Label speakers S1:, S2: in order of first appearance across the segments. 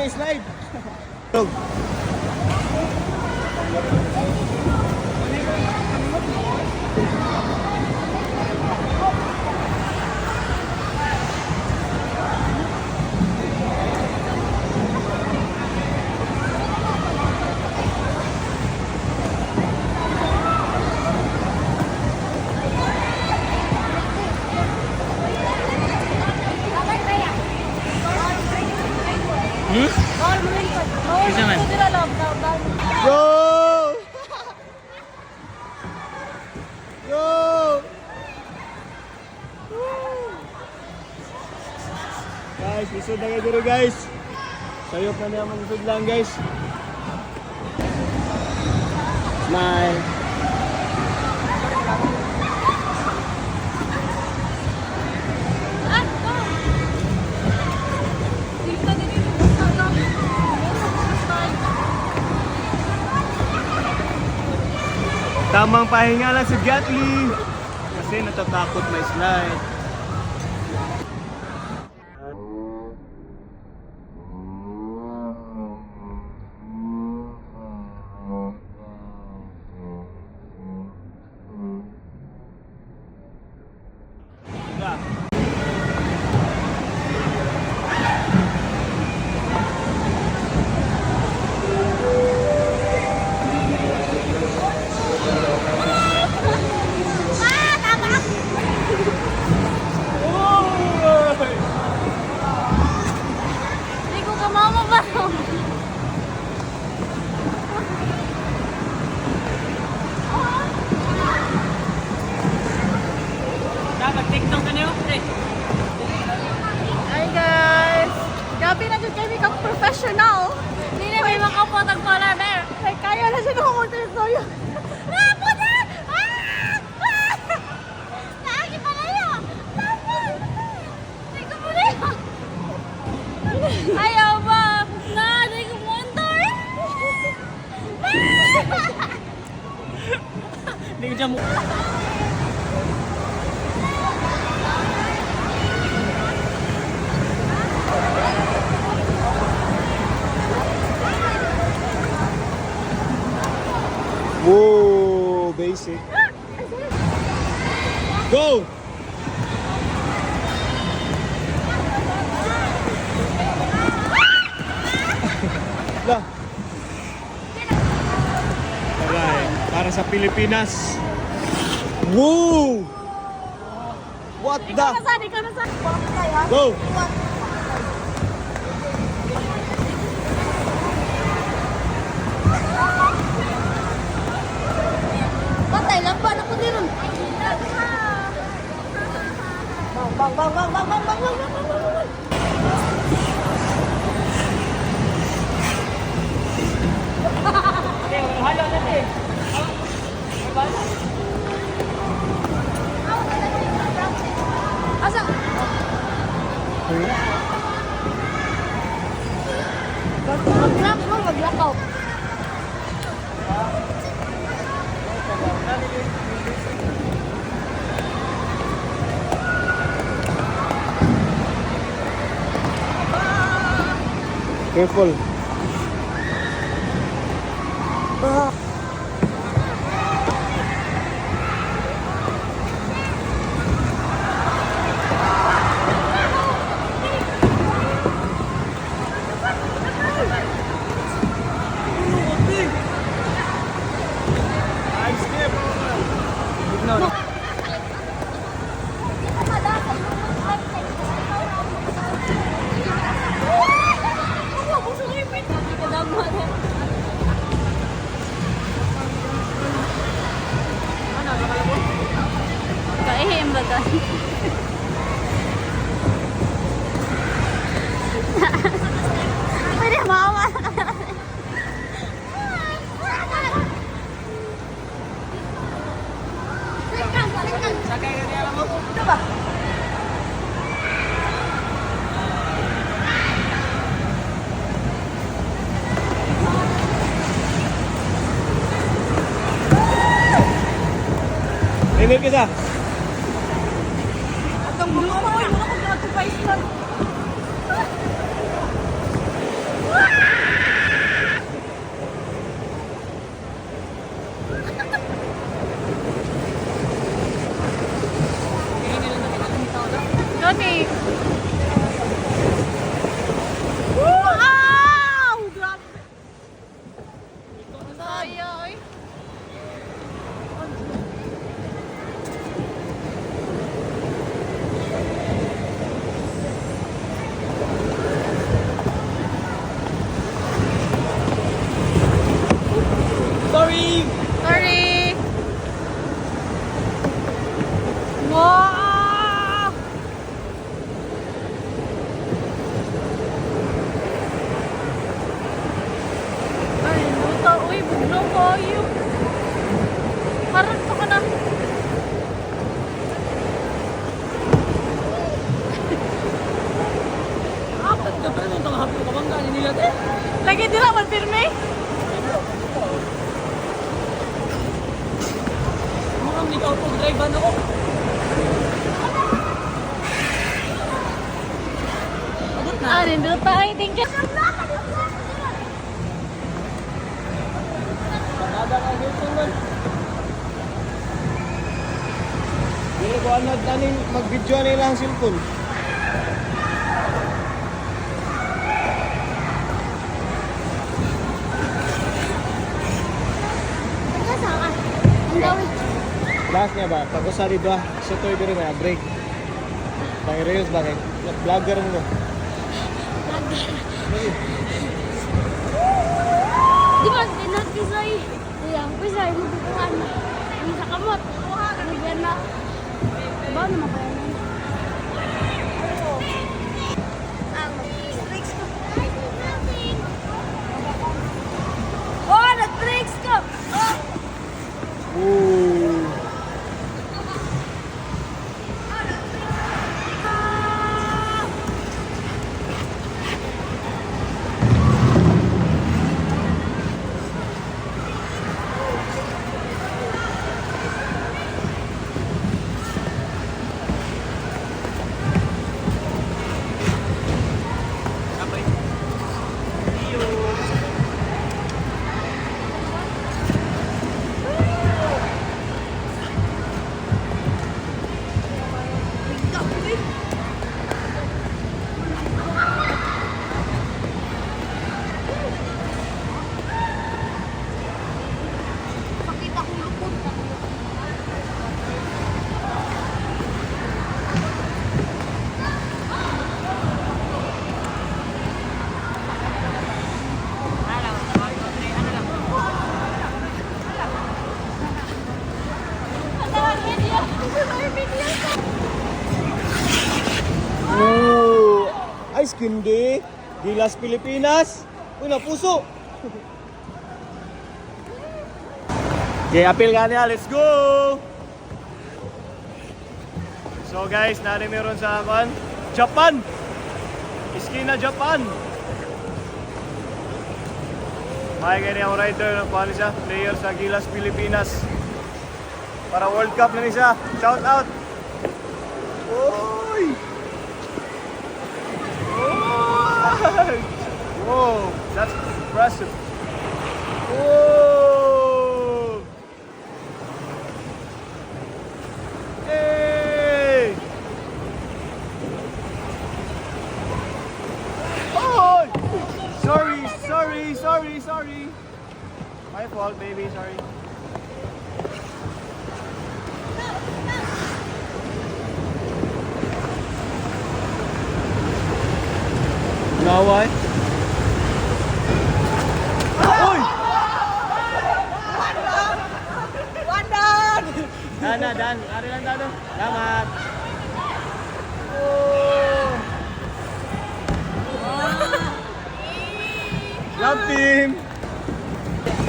S1: Sige, slide. Go! Go! Guys, isod na kayo dito guys. Sayop na niya mag-isod lang guys. Smile. Tamang pahinga lang si Gatli kasi natatakot may slide.
S2: Hi guys! Gabi na dyan kami kang professional. Hindi na may makapot ang polar bear. Ay, kaya na siya nakamunta sa soyo. Ah! Puta! Ah! Ah! Naagi pala yun! Tapos! Ay, kumuli! Ayaw ba? Ay, kumuntor!
S1: Hindi ko dyan mo. Whoa, basic. Go! Lah. Alright, para sa Pilipinas. Whoa! What the?
S2: Ikaw na saan?
S1: Go!
S2: Patay lang ba? Naku din ron. Bang, bang, bang, bang, bang, bang, bang, bang, bang, bang, bang.
S1: Halo natin.
S2: Asa? Mag-grab mo, mag-lakaw.
S1: Careful.
S2: Kaihim ba ka? Pwede mama.
S1: Sakay ka niya lang mo.
S2: Ano ba?
S1: Emil kita.
S2: Atong buko mo, wala ko na 25 lang. saw you. Harap ka na.
S3: Apat ka pa rin itong hapon ka bang galing nila te?
S2: Lagi din naman pirme.
S3: Mukhang ligaw po, drive van ako. Abot na.
S2: Ah, nindot tayo. Thank you.
S1: Pagkada ka dito man. Dili ko anad taning mag-video nila ang cellphone.
S2: Ang gawin.
S1: Last niya ba? Tapos sa dito sa toy diri may break. Tang reels ba kay vlogger mo.
S2: Di ba, dinat kisay. Yang kisay mo bukuhan. Ang sa kamot. Bigyan na. Ba naman kaya na? Oh, nag-tricks ka! Oh!
S1: Ooh.
S2: Pakita ko lupot.
S1: Ooh. Ice candy. Gilas Pilipinas. Una puso. Okay, apil ka niya. Let's go! So guys, nari meron sa akin. Japan! Iskina Japan! May ganyan ang rider ng kuha siya. Player sa Gilas Pilipinas. Para World Cup na niya siya. Shout out! Oy! Oy! Whoa! That's impressive. Whoa! Hey! Oh! Sorry. My fault, baby. Sorry. Now why? Oy! Dan. Ari lang dado. Salamat. Oh! Love team!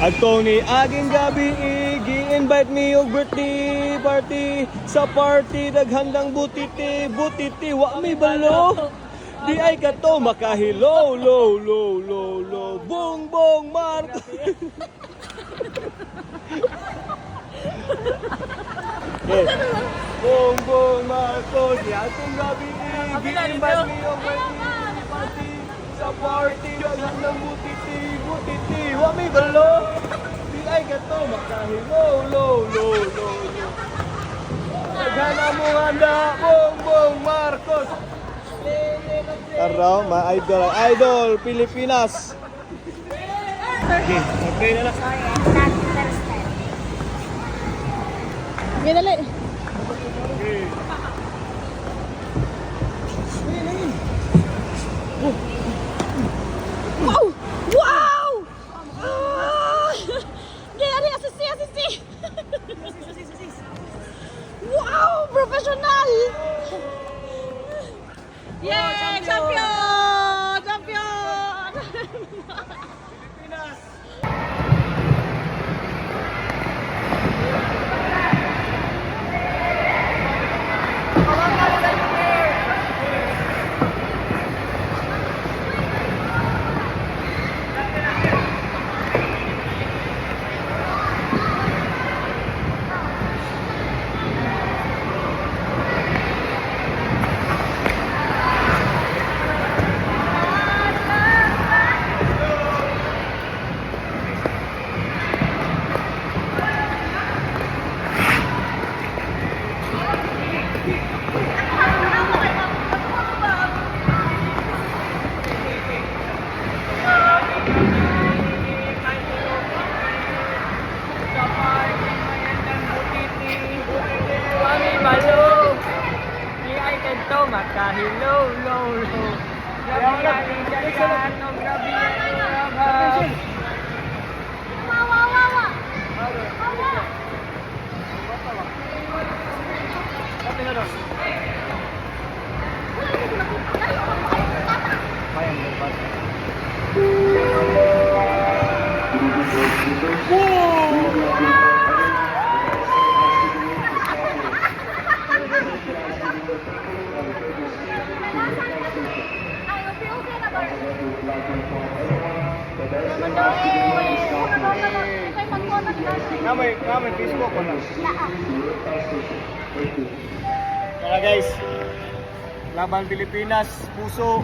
S1: Adto ni aging gabi, gi-invite me og birthday party. Sa party, daghandang butiti, wa mi balo. Di ay ka to makahilo, lo. Bong, Marco. Okay. Bong, Marco. Di atong gabi, gi-invite me og birthday party. Sa party, daghandang butiti, wa mi balo. Di ay ka to makahilo, lo. Daghana mo handa, Bong Marcos. Araw, idol Pilipinas. Okay, okay na lang.
S2: Sorry, I'm not interested. Okay, dali.
S1: Okay.
S2: Wow! Ah! Gaya, assisi. Wow! Professional! Yay! Champion!
S1: Pilipinas.
S2: Ay, okay na ba? Naman daw Ikay mag-comment na.
S1: Ngamay, Facebook ko na. Kaya guys, laban Pilipinas, puso,